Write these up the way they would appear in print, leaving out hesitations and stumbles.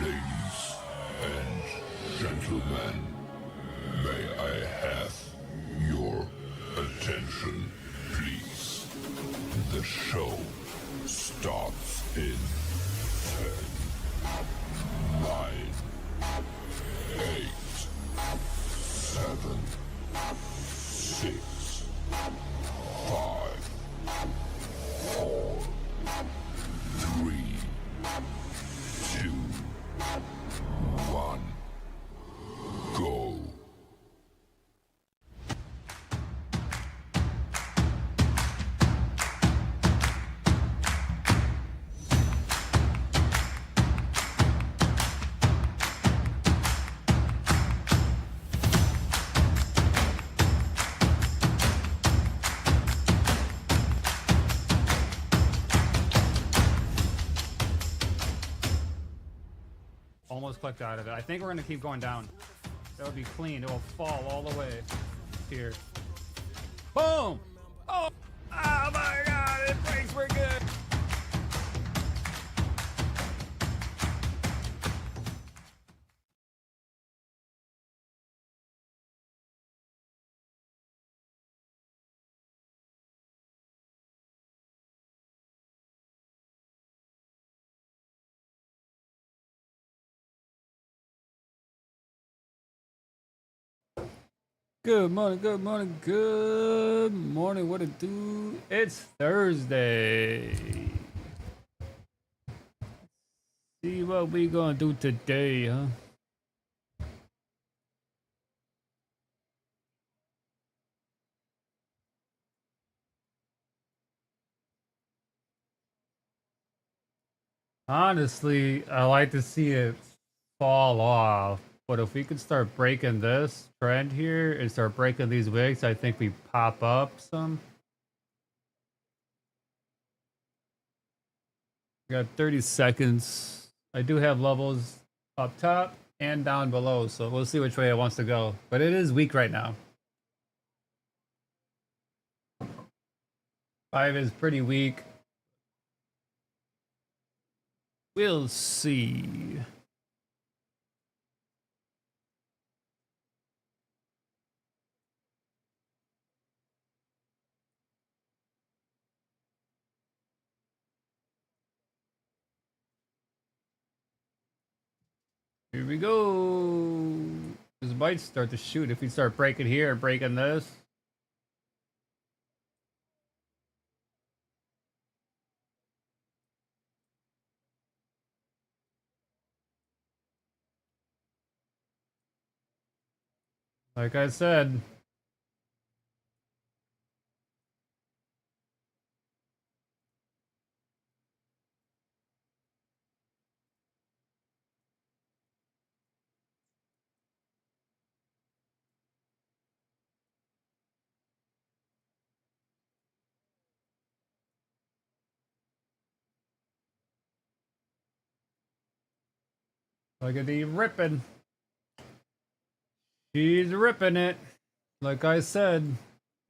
Ladies and gentlemen, may I have your attention, please? The show starts in 10, 9, 8, 7, 6, 5, 4, 3, 2, 1, go. Almost clicked out of it. I think we're gonna keep going down. That would be clean. It will fall all the way here. Boom! Oh! Oh my god, it breaks, we're good! Good morning, good morning, good morning. What it do? It's Thursday. See what we gonna do today, huh? Honestly, I like to see it fall off. But if we could start breaking this trend here and start breaking these wicks, I think we pop up some. Got 30 seconds. I do have levels up top and down below, so we'll see which way it wants to go. But it is weak right now. 5 is pretty weak. We'll see. Here we go. This might start to shoot if we start breaking here and breaking this. Like I said, look at the ripping. She's ripping it. Like I said,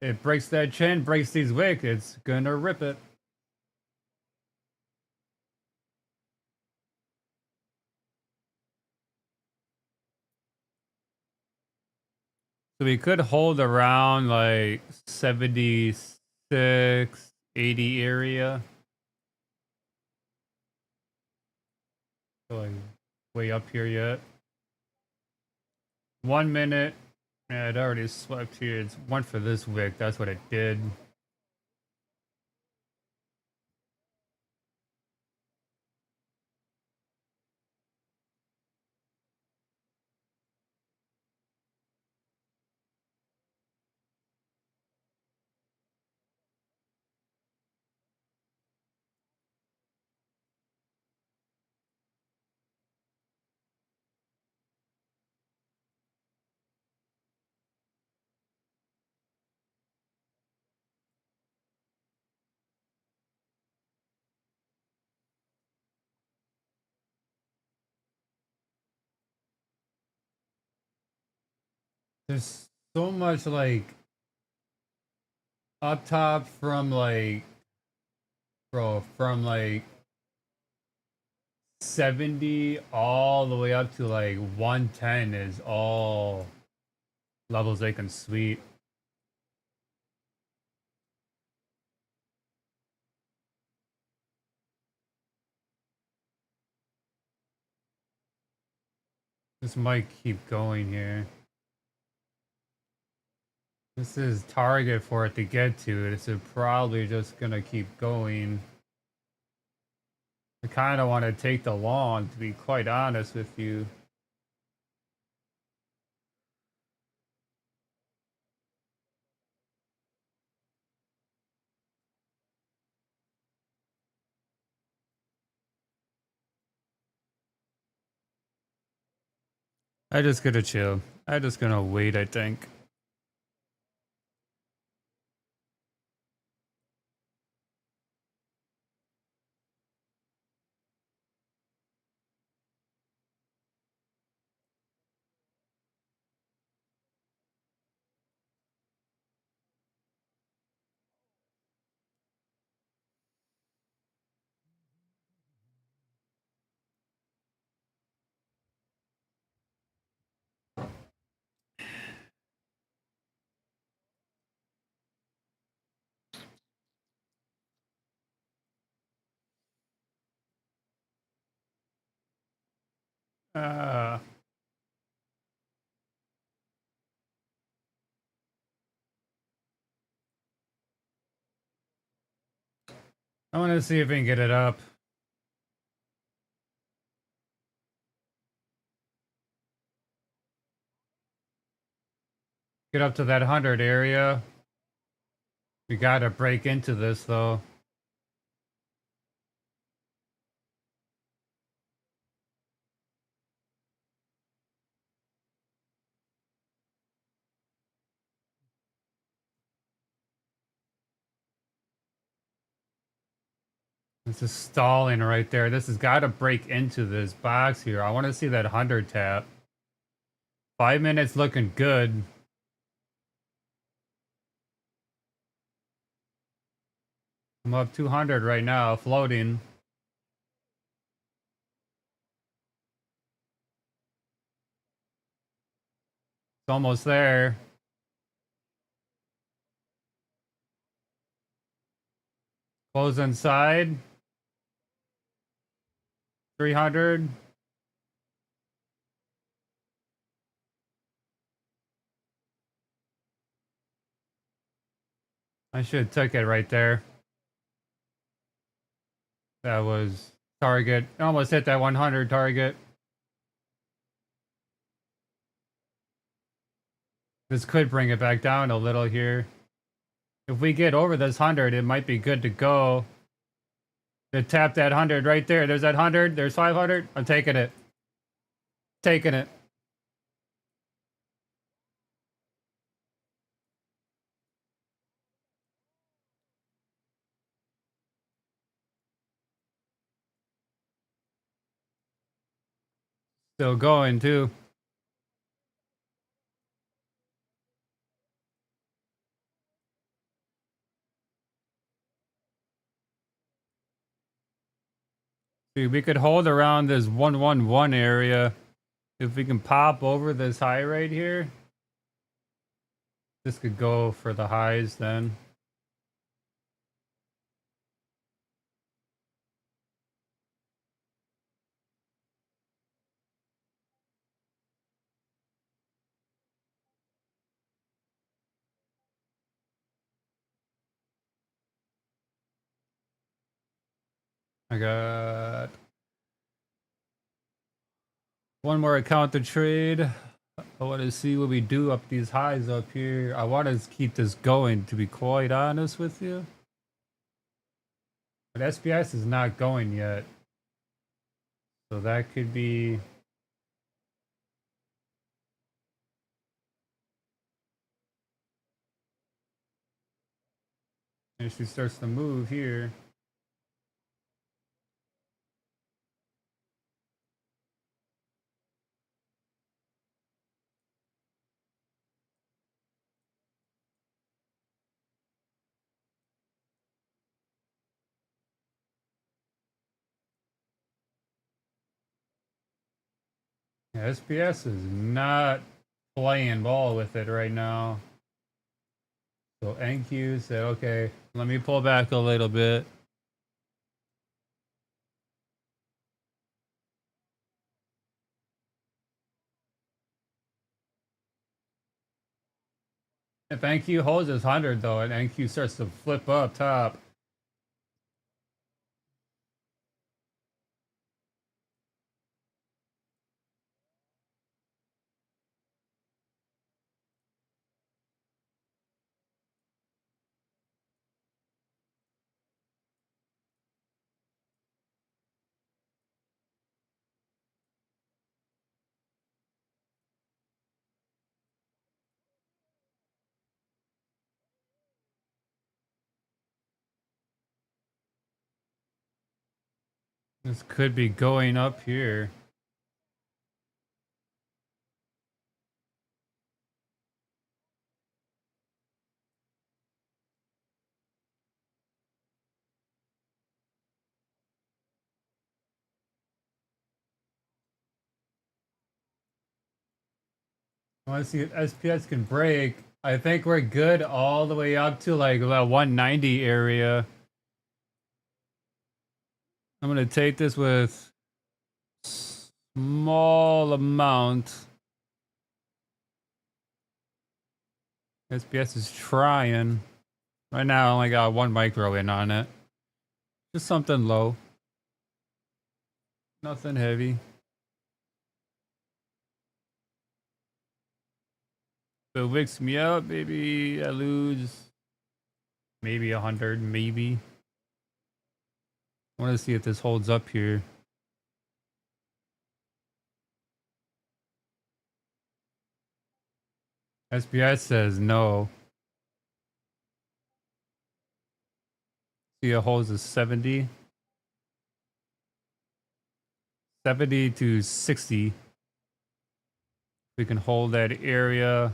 it breaks that chin, breaks these wicks, it's gonna rip it. So we could hold around like 76, 80 area. Like way up here yet. 1 minute. Yeah, it already swept here. It's one for this wick. That's what it did. There's so much like up top from like Bro, from like 70 all the way up to like 110 is all levels they can sweep. This might keep going here. This is target for it to get to. This is probably just gonna keep going. I kind of want to take the long, to be quite honest with you. I just gonna chill. I just gonna wait, I think. Uh, I want to see if we can get it up. Get up to that 100 area. We gotta break into this though. This is stalling right there. This has got to break into this box here. I want to see that 100 tap. 5 minutes looking good. I'm up 200 right now, floating. It's almost there. Close inside. 300. I should have took it right there. That was target. Almost hit that 100 target. This could bring it back down a little here. If we get over this 100, it might be good to go. To tap that 100 right there. There's that 100. There's 500. I'm taking it. Taking it. Still going too. See, we could hold around this 111 area. If we can pop over this high right here, this could go for the highs then. I got one more account to trade. I want to see what we do up these highs up here. I want to keep this going, to be quite honest with you. But SPS is not going yet. So that could be... If she starts to move here. Yeah, SPS is not playing ball with it right now. So NQ said, okay, let me pull back a little bit. If NQ holds his 100 though, and NQ starts to flip up top, this could be going up here. I want to see if SPS can break. I think we're good all the way up to like about 190 area. I'm gonna take this with small amount. SPS is trying. Right now I only got 1 micro in on it. Just something low. Nothing heavy. So it wakes me up, maybe I lose maybe 100, maybe. I want to see if this holds up here. SBS says no. See, it holds a 70. 70 to 60. We can hold that area.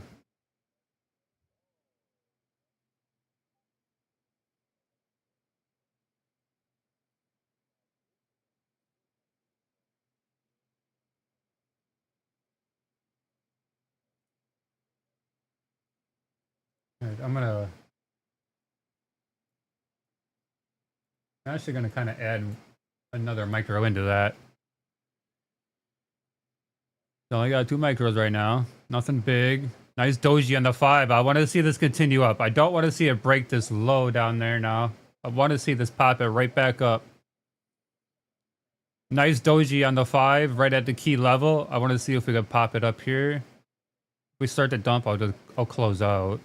Alright, I'm actually gonna kind of add another micro into that. So I got 2 micros right now. Nothing big. Nice doji on the 5. I want to see this continue up. I don't want to see it break this low down there now. I want to see this pop it right back up. Nice doji on the 5, right at the key level. I want to see if we can pop it up here. If we start to dump, I'll close out.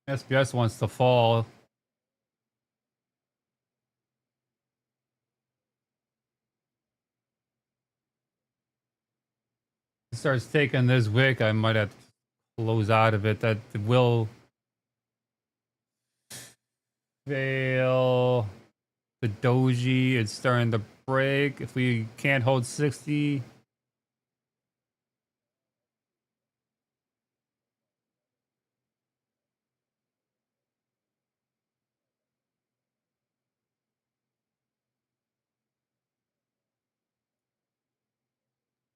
SBS wants to fall. It starts taking this wick, I might have to close out of it. That will fail. The doji, it's starting to break. If we can't hold 60.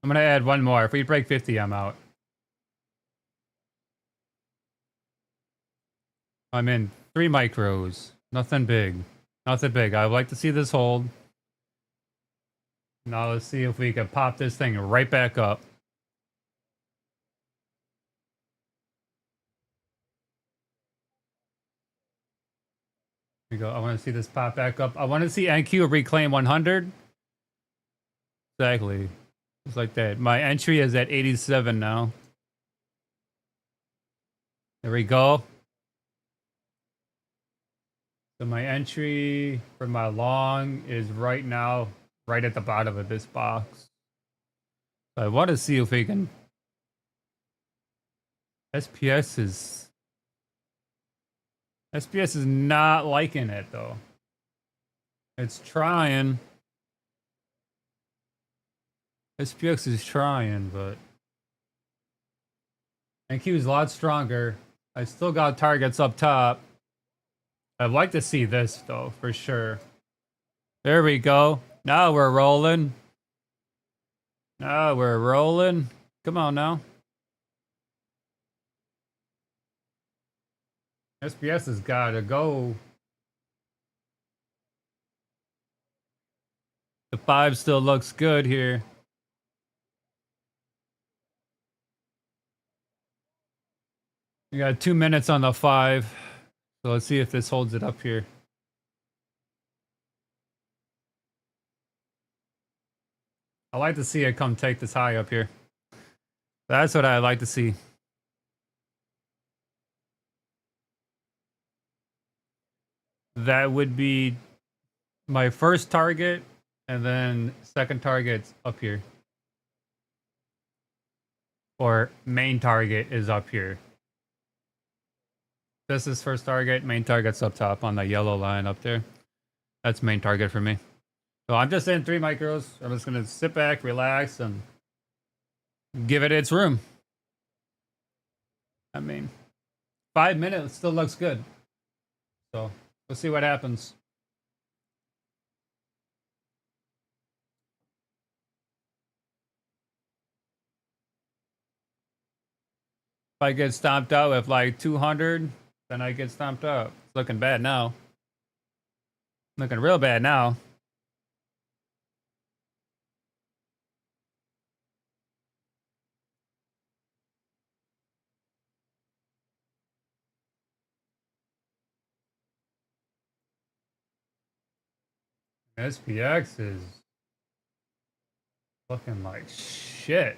I'm gonna add 1 more. If we break 50, I'm out. I'm in 3 micros. Nothing big. Nothing big. I would like to see this hold. Now let's see if we can pop this thing right back up. Here we go. I want to see this pop back up. I want to see NQ reclaim 100. Exactly. Just like that. My entry is at 87 now. There we go. So my entry for my long is right now right at the bottom of this box. So I want to see if we can. SPS is not liking it though. It's trying. SPX is trying, but NQ is a lot stronger. I still got targets up top. I'd like to see this though, for sure. There we go. Now we're rolling. Now we're rolling. Come on now. SPS has got to go. The 5 still looks good here. We got 2 minutes on the 5. So let's see if this holds it up here. I like to see it come take this high up here. That's what I like to see. That would be my first target, and then second target's up here. Or main target is up here. This is first target, main target's up top on the yellow line up there. That's main target for me. So I'm just in 3 micros. I'm just gonna sit back, relax, and give it its room. I mean, 5 minutes still looks good. So we'll see what happens. If I get stomped out with like 200, then I get stomped out. It's looking bad now. Looking real bad now. SPX is looking like shit.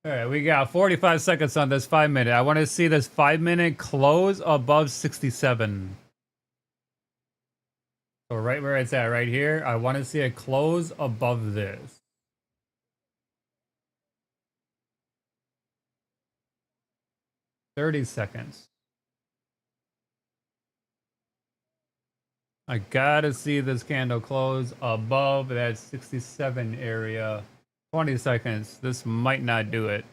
All right, we got 45 seconds on this 5 minute. I want to see this 5 minute close above 67. So right where it's at right here, I want to see it close above this. $30. I gotta see this candle close above that 67 area. 20 seconds. This might not do it.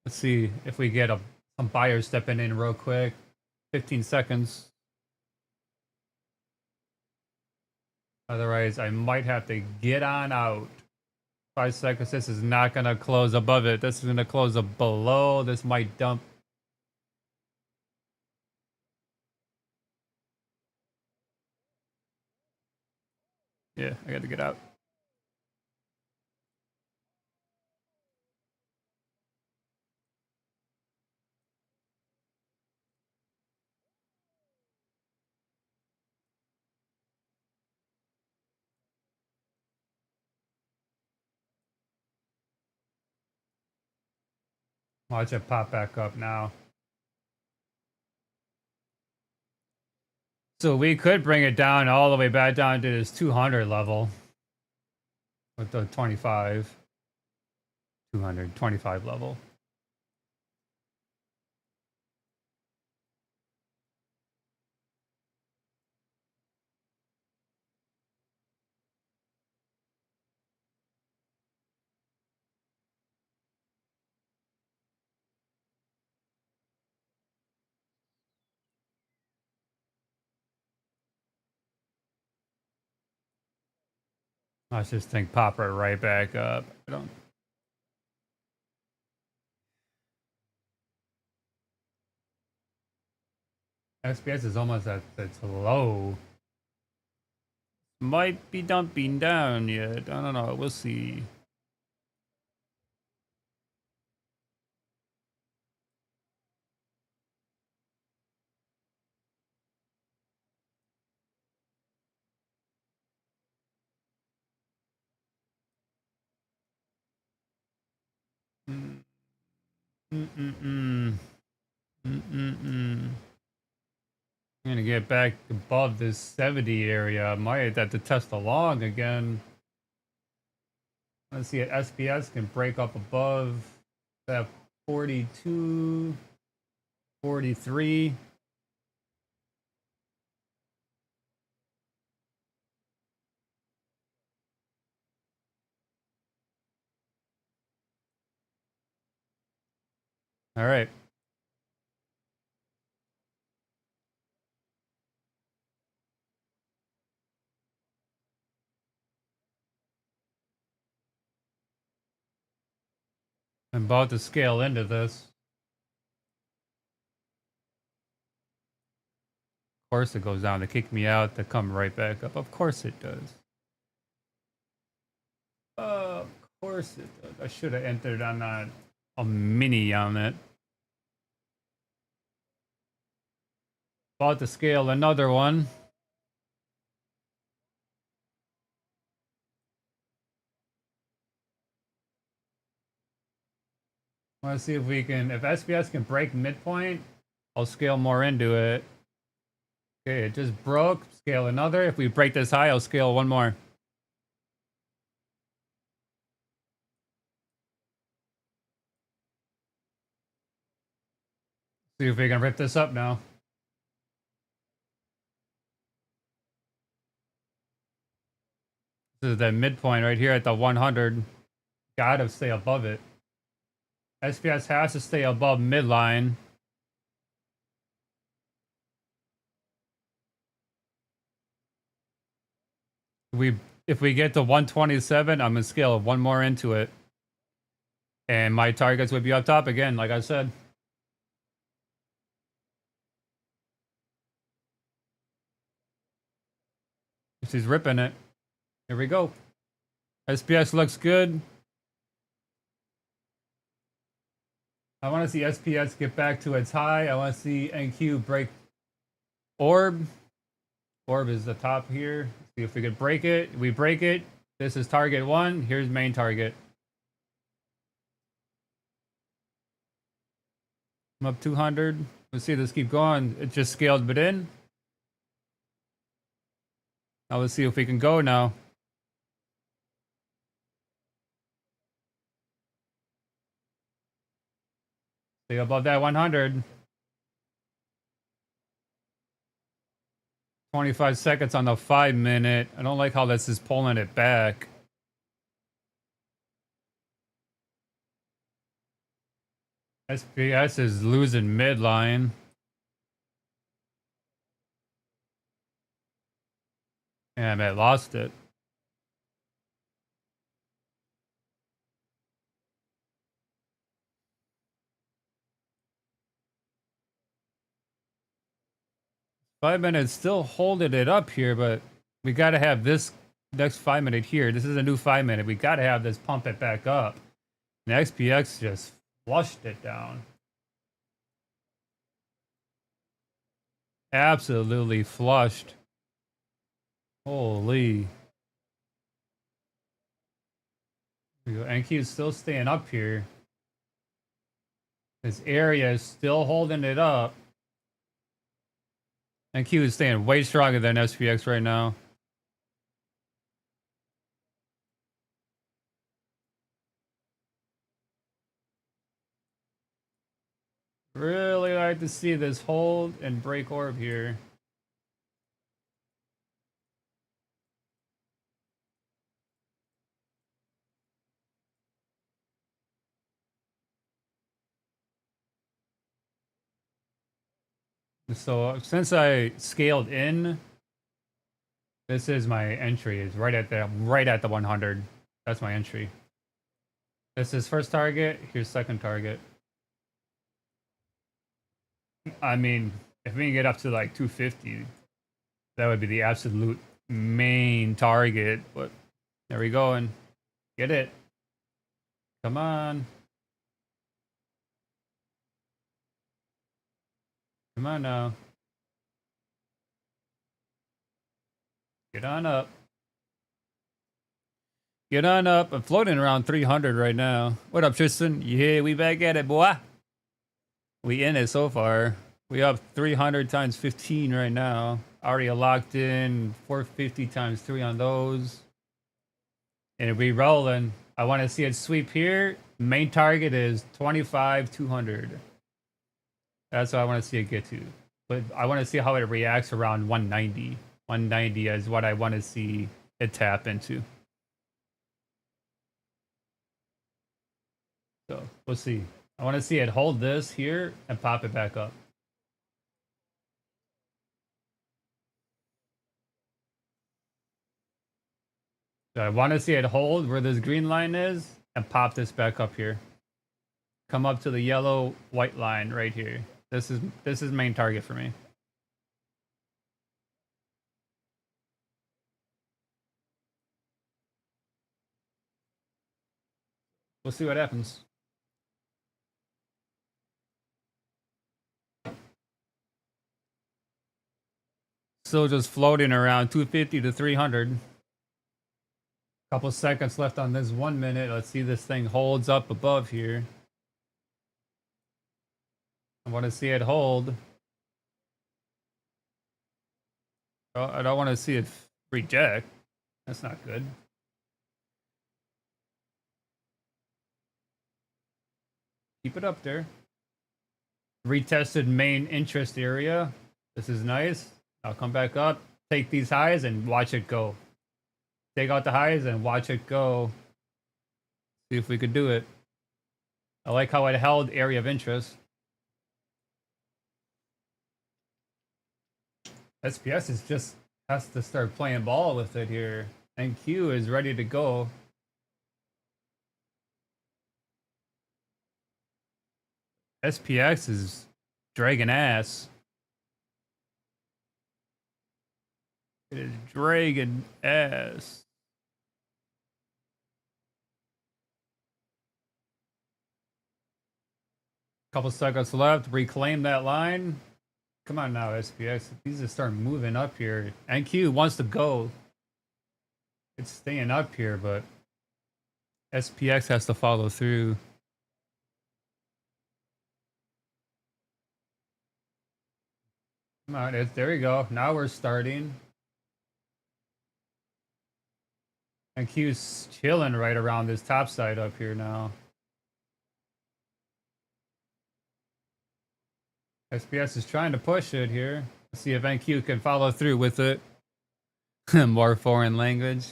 Let's see if we get some buyers stepping in real quick. 15 seconds. Otherwise, I might have to get on out. 5 seconds. This is not going to close above it. This is going to close below. This might dump. Yeah, I got to get out. Watch it pop back up now. So we could bring it down all the way back down to this 200 level. With the 25. 225 level. Let's just think pop it right back up. I don't. SPS is almost at its low. Might be dumping down yet. I don't know. We'll see. Mm-mm-mm. Mm-mm-mm. I'm gonna get back above this 70 area. I might have to test the log again. Let's see if SPS can break up above that 42, 43. All right. I'm about to scale into this. Of course it goes down. They kick me out. They come right back up. Of course it does. Of course it does. I should have entered on a mini on it. About to scale another one. Let's see if we can, if SPS can break midpoint, I'll scale more into it. Okay, it just broke. Scale another. If we break this high, I'll scale one more. See if we can rip this up now. This is the midpoint right here at the 100. Gotta stay above it. SPS has to stay above midline. If we get to 127, I'm gonna scale one more into it. And my targets would be up top again, like I said. She's ripping it. Here we go. SPS looks good. I want to see SPS get back to its high. I want to see NQ break orb. Orb is the top here. See if we could break it. We break it. This is target one. Here's main target. I'm up 200. Let's see this keep going. It just scaled but in. Now let's see if we can go now. Stay above that 100. 25 seconds on the 5 minute. I don't like how this is pulling it back. SPS is losing midline. Damn, it lost it. Five minutes still holding it up here, but we got to have this next 5 minute here. This is a new 5 minute. We got to have this pump it back up. And XPX just flushed it down. Absolutely flushed. Holy. NQ is still staying up here. This area is still holding it up. NQ is staying way stronger than SPX right now. Really like to see this hold and break orb here. So since I scaled in, this is my entry. Is right at the 100. That's my entry. This is first target. Here's second target. I mean, if we can get up to like 250, that would be the absolute main target. But there we go, and get it. Come on. Come on now. Get on up. Get on up. I'm floating around 300 right now. What up, Tristan? Yeah, we back at it, boy. We in it so far. We up 300 times 15 right now. Already locked in 450 times 3 on those. And if we rolling, I want to see it sweep here. Main target is 25, 200. That's what I want to see it get to. But I want to see how it reacts around 190. 190 is what I want to see it tap into. So we'll see. I want to see it hold this here and pop it back up. So I want to see it hold where this green line is and pop this back up here. come up to the yellow white line right here. This is main target for me. We'll see what happens. Still just floating around 250 to 300. Couple seconds left on this 1 minute. Let's see if this thing holds up above here. I want to see it hold. Oh, I don't want to see it reject. That's not good. Keep it up there. Retested main interest area. This is nice. I'll come back up, take these highs, and watch it go. Take out the highs and watch it go. See if we could do it. I like how it held area of interest. SPS is just has to start playing ball with it here. NQ is ready to go. SPX is dragging ass. It is dragging ass. Couple seconds left. Reclaim that line. Come on now, SPX. These are starting moving up here. NQ wants to go. It's staying up here, but SPX has to follow through. Come on, there we go. Now we're starting. NQ's chilling right around this top side up here now. SPS is trying to push it here. Let's see if NQ can follow through with it. More foreign language.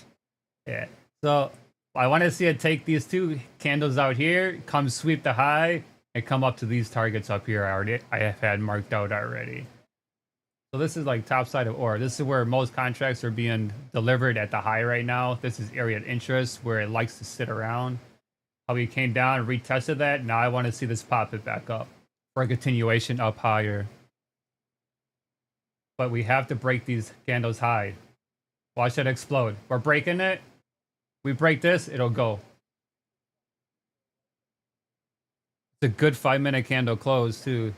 Yeah. So I want to see it take these two candles out here, come sweep the high, and come up to these targets up here. I have had marked out already. So this is like top side of ore. This is where most contracts are being delivered at the high right now. This is area of interest where it likes to sit around. How we came down, retested that. Now I want to see this pop it back up for a continuation up higher. But we have to break these candles high. Watch it explode. We're breaking it. We break this, it'll go. It's a good 5-minute candle close too.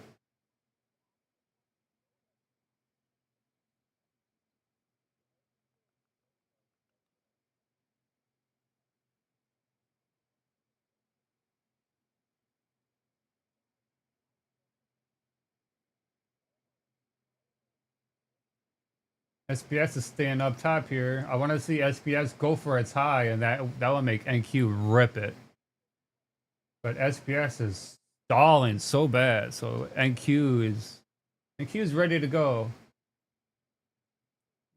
SPS is staying up top here. I want to see SPS go for its high, and that will make NQ rip it. But SPS is stalling so bad, so NQ is ready to go.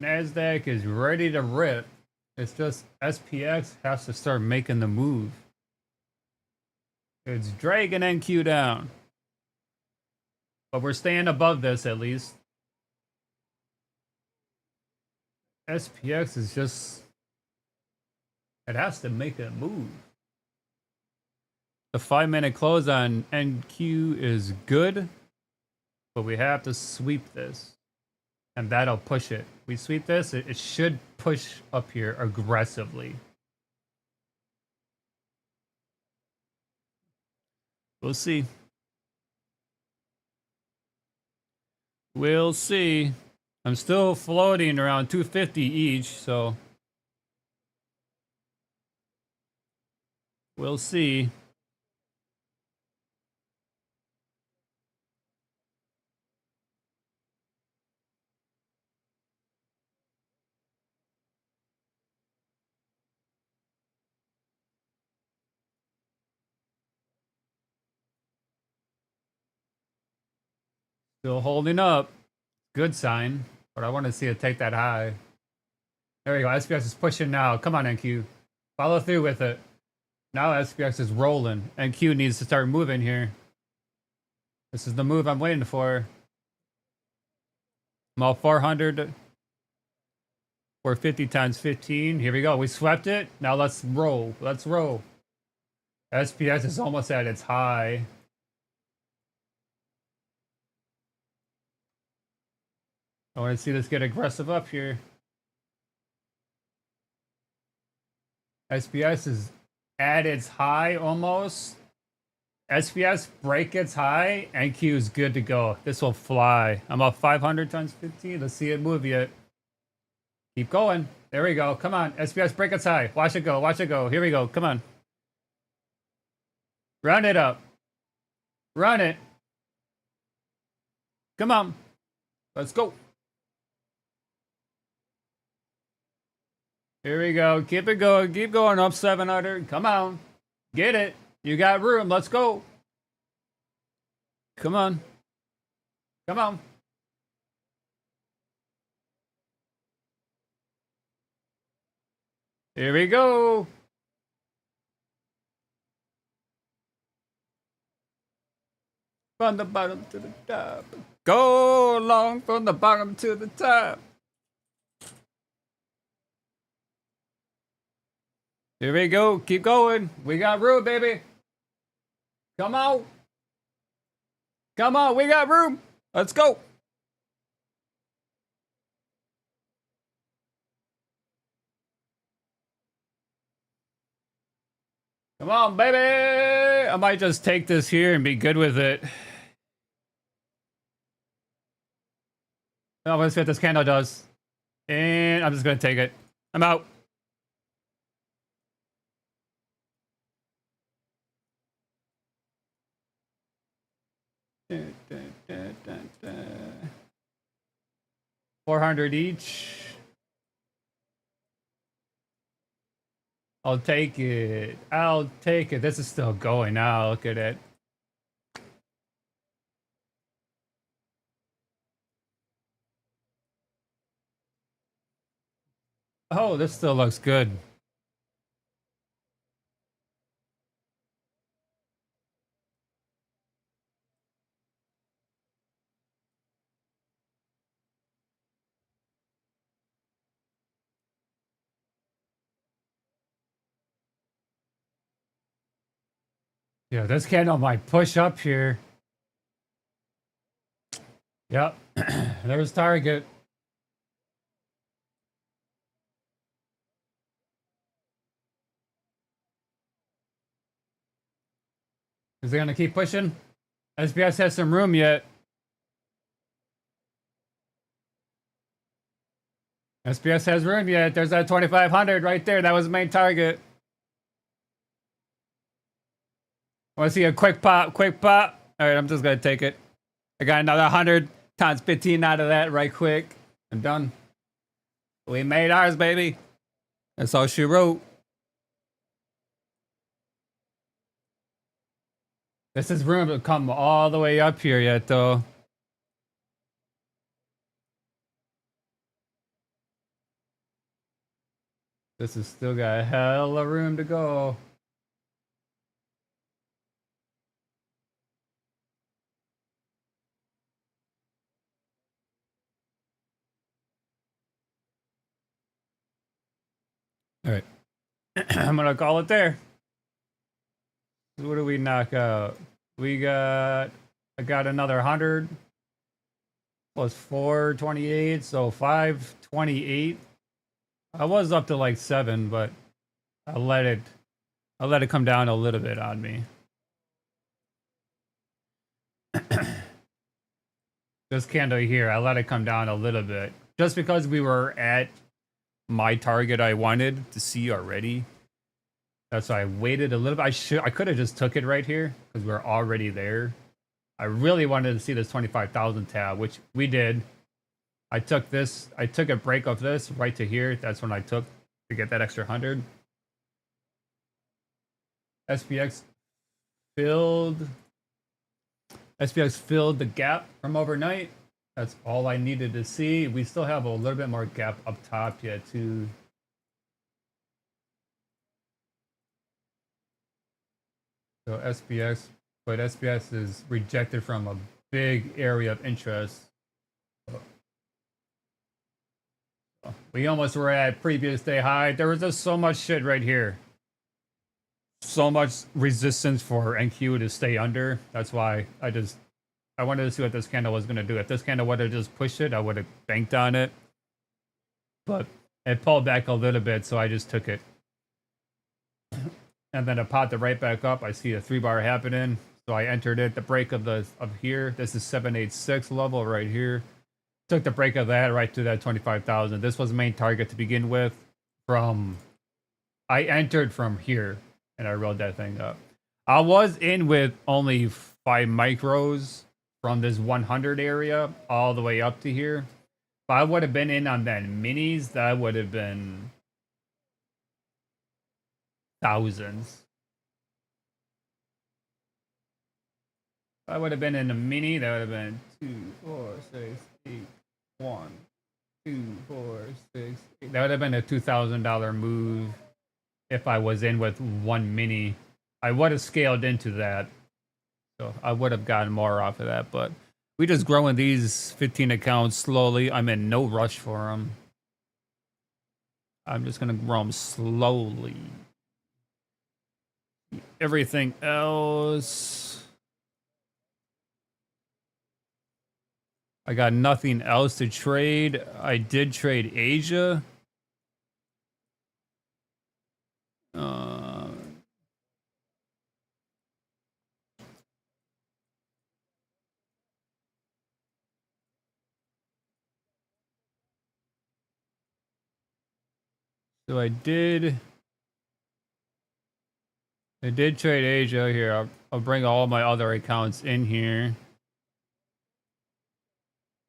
Nasdaq is ready to rip. It's just SPX has to start making the move. It's dragging NQ down. But we're staying above this at least. SPX is just... it has to make a move. The 5-minute close on NQ is good, but we have to sweep this. And that'll push it. We sweep this, it should push up here aggressively. We'll see. We'll see. I'm still floating around 250 each, so we'll see. Still holding up. Good sign. But I want to see it take that high. There we go. SPX is pushing now. Come on, NQ. Follow through with it. Now SPX is rolling. NQ needs to start moving here. This is the move I'm waiting for. I'm all 400. 450 times 15. Here we go. We swept it. Now let's roll. Let's roll. SPX is almost at its high. I want to see this get aggressive up here. SPS is at its high almost. SPS break its high. NQ is good to go. This will fly. I'm up 500 times 15. Let's see it move yet. Keep going. There we go. Come on. SPS break its high. Watch it go. Watch it go. Here we go. Come on. Run it up. Run it. Come on. Let's go. Here we go. Keep it going. Keep going. Up 700. Come on. Get it. You got room. Let's go. Come on. Come on. Here we go. From the bottom to the top. Go along from the bottom to the top. Here we go. Keep going. We got room, baby. Come on. Come on. We got room. Let's go. Come on, baby. I might just take this here and be good with it. Oh, let's see what this candle does. And I'm just going to take it. I'm out. $400 each. I'll take it. I'll take it. This is still going now. Look at it. Oh, this still looks good. Yeah, this candle might push up here. Yep. There's target. Is it gonna keep pushing? SBS has some room yet. SBS has room yet. There's that 2500 right there. That was the main target. Want to see a quick pop? Quick pop. All right, I'm just gonna take it. I got another 100 times 15 out of that right quick. I'm done. We made ours, baby. That's all she wrote. This is room to come all the way up here yet, though. This has still got a hell of room to go. All right. I'm going to call it there. What do we knock out? I got another 100 plus 428, so 528. I was up to like 7, but I let it come down a little bit on me. This candle here, I let it come down a little bit just because we were at my target I wanted to see already. That's why I waited a little bit. I could have just took it right here because we're already there. I really wanted to see this 25,000 tab, which we did. I took a break of this right to here. That's when I took to get that extra 100. SPX filled the gap from overnight. That's all I needed to see. We still have a little bit more gap up top yet too. So SPX, but SPX is rejected from a big area of interest. We almost were at previous day high. There was just so much shit right here. So much resistance for NQ to stay under. That's why I just I wanted to see what this candle was going to do. If this candle would have just pushed it, I would have banked on it. But it pulled back a little bit, so I just took it. And then it popped it right back up. I see a 3-bar happening. So I entered it. The break of here. This is 786 level right here. Took the break of that right to that 25,000. This was the main target to begin with. I entered from here and I rolled that thing up. I was in with only 5 micros from this 100 area all the way up to here. If I would have been in on that minis, that would have been thousands. If I would have been in a mini, that would have been 2, 4, 6, 8, 1, 2, 4, 6, 8. That would have been a $2,000 move if I was in with 1 mini. I would have scaled into that. So I would have gotten more off of that, but we just growing these 15 accounts slowly. I'm in no rush for them. I'm just going to grow them slowly. Everything else, I got nothing else to trade. I did trade Asia. So I did trade Asia here. I'll bring all my other accounts in here.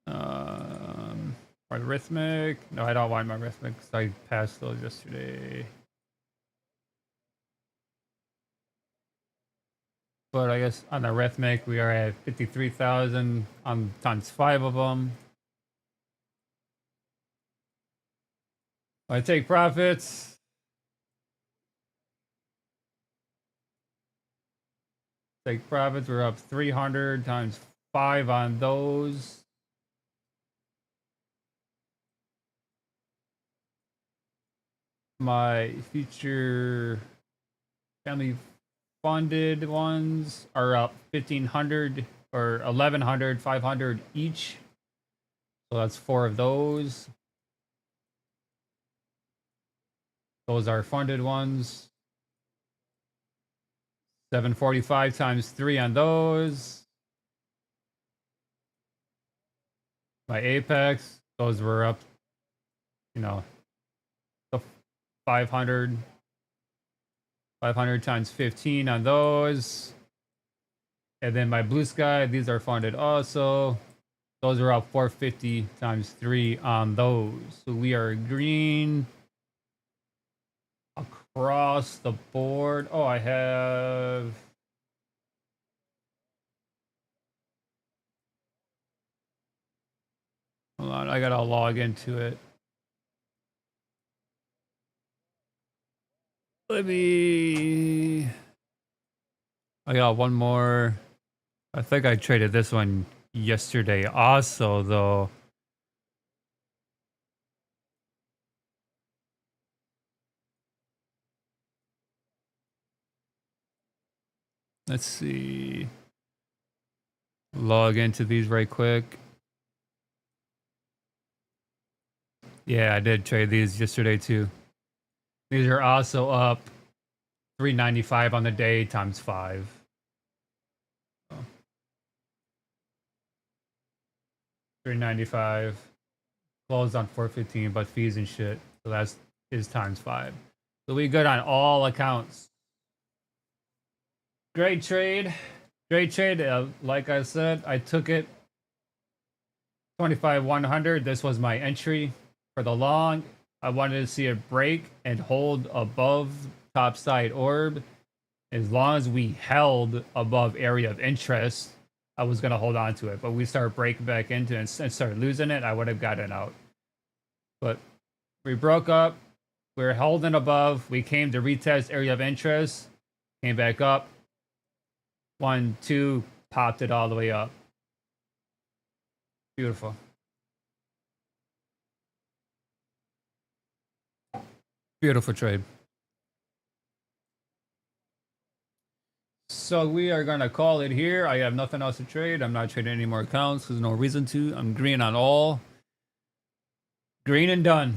My Rhythmic. No, I don't want my Rhythmic because I passed those yesterday. But I guess on the Rhythmic, we are at 53,000 on times 5 of them. I take profits. Take profits. We're up 300 times 5 on those. My future family funded ones are up 1,500 or 1,100, 500 each. So that's 4 of those. Those are funded ones. 745 times 3 on those. My Apex, those were up, you know, 500 times 15 on those. And then my Blue Sky, these are funded also. Those are up 450 times 3 on those. So we are green across the board. Oh, I have... Hold on, I gotta log into it. I got one more. I think I traded this one yesterday also, though. Let's see. Log into these right quick. Yeah, I did trade these yesterday too. These are also up 395 on the day times 5. Oh. 395. Closed on 415, but fees and shit. So that's is times 5. So we good on all accounts. Great trade. Great trade. Like I said, I took it 25,100. This was my entry for the long. I wanted to see it break and hold above top side orb. As long as we held above area of interest, I was going to hold on to it. But we started breaking back into it and started losing it, I would have gotten out. But we broke up. We were holding above. We came to retest area of interest. Came back up. 1, 2, popped it all the way up. Beautiful. Beautiful trade. so we are gonna call it here. I have nothing else to trade. I'm not trading any more accounts. There's no reason to. I'm green on all. Green and done.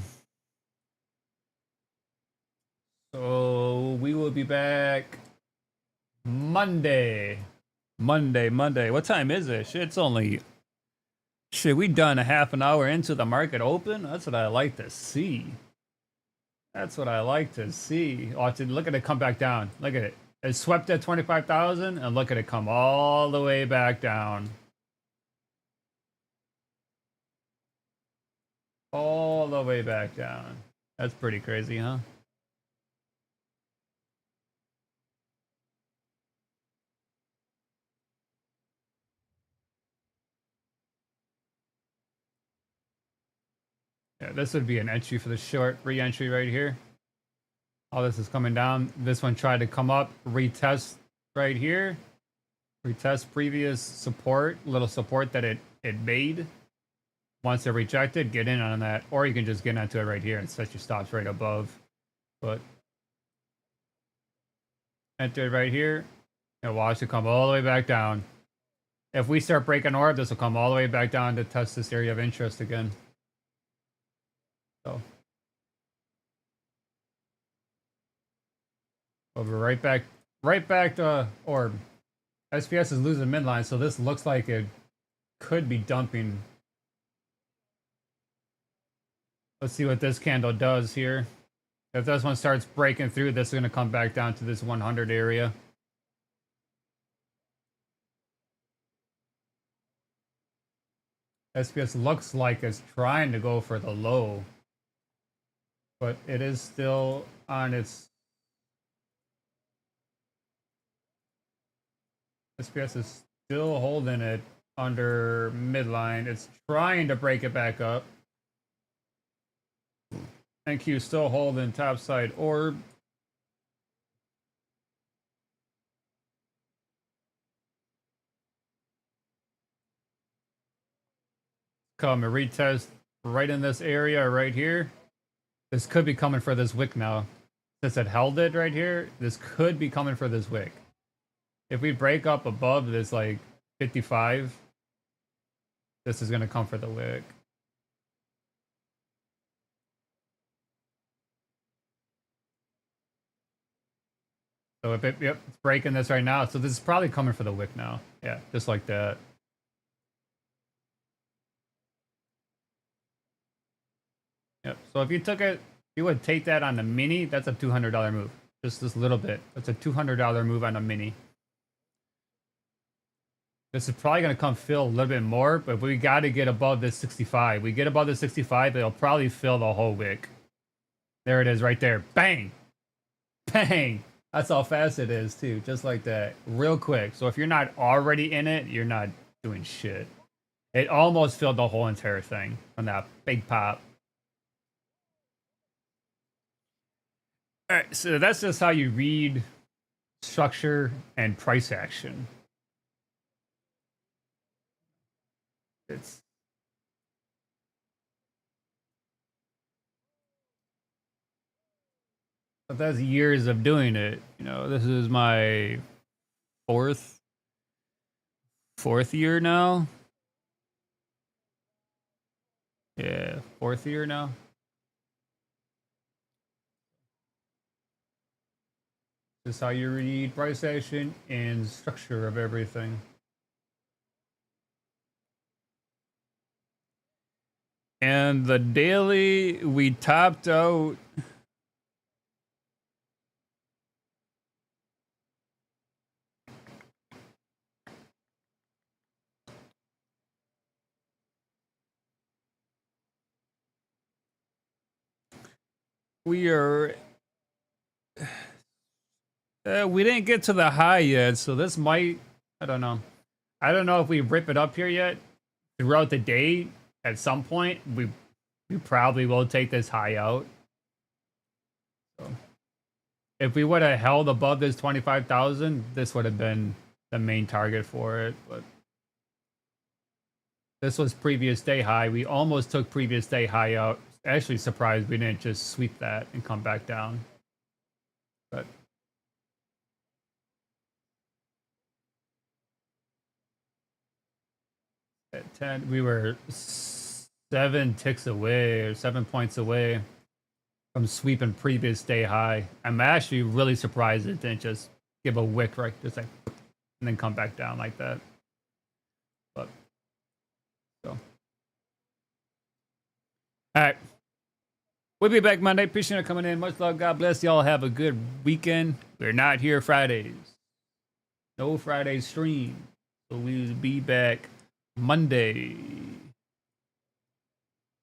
So we will be back Monday. Monday. What time is it? Shit, it's only... Shit, we done a half an hour into the market open? That's what I like to see. That's what I like to see. Oh, look at it come back down. Look at it. It swept at 25,000 and look at it come all the way back down. All the way back down. That's pretty crazy, huh? Yeah, this would be an entry for the short re-entry right here. All this is coming down. This one tried to come up, retest right here. Retest previous support, little support that it made. Once it rejected, get in on that. Or you can just get into it right here and set your stops right above. But enter it right here and watch it come all the way back down. If we start breaking orb, this will come all the way back down to test this area of interest again. So over right back to orb. SPS is losing midline, so this looks like it could be dumping. Let's see what this candle does here. If this one starts breaking through, this is going to come back down to this 100 area. SPS looks like it's trying to go for the low, but it is still on its... SPS is still holding it under midline. It's trying to break it back up. NQ still holding topside orb. Come and retest right in this area right here. This could be coming for this wick now. Since it held it right here, this could be coming for this wick. If we break up above this like 55, this is going to come for the wick. So if it's breaking this right now. So this is probably coming for the wick now. Yeah, just like that. Yep. So if you took it, you would take that on the mini. That's a $200 move. Just this little bit. That's a $200 move on a mini. This is probably going to come fill a little bit more, but we got to get above this 65. We get above the 65, it'll probably fill the whole wick. There it is right there. Bang! Bang! That's how fast it is, too. Just like that. Real quick. So if you're not already in it, you're not doing shit. It almost filled the whole entire thing from that big pop. Alright, so that's just how you read structure and price action. But that's years of doing it. You know, this is my fourth year now. Yeah, fourth year now. This is how you read price action and structure of everything. And the daily, we topped out. We are. We didn't get to the high yet, so this might. I don't know. I don't know if we rip it up here yet. Throughout the day, at some point, we probably will take this high out. So, if we would have held above this 25,000, this would have been the main target for it. But this was previous day high. We almost took previous day high out. Actually surprised we didn't just sweep that and come back down. But We were 7 ticks away or 7 points away from sweeping previous day high. I'm actually really surprised it didn't just give a wick right, just like, and then come back down like that. But so, all right, we'll be back Monday. Appreciate you coming in. Much love. God bless y'all. Have a good weekend. We're not here Fridays. No Friday stream. So we'll be back Monday.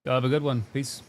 Y'all have a good one. Peace.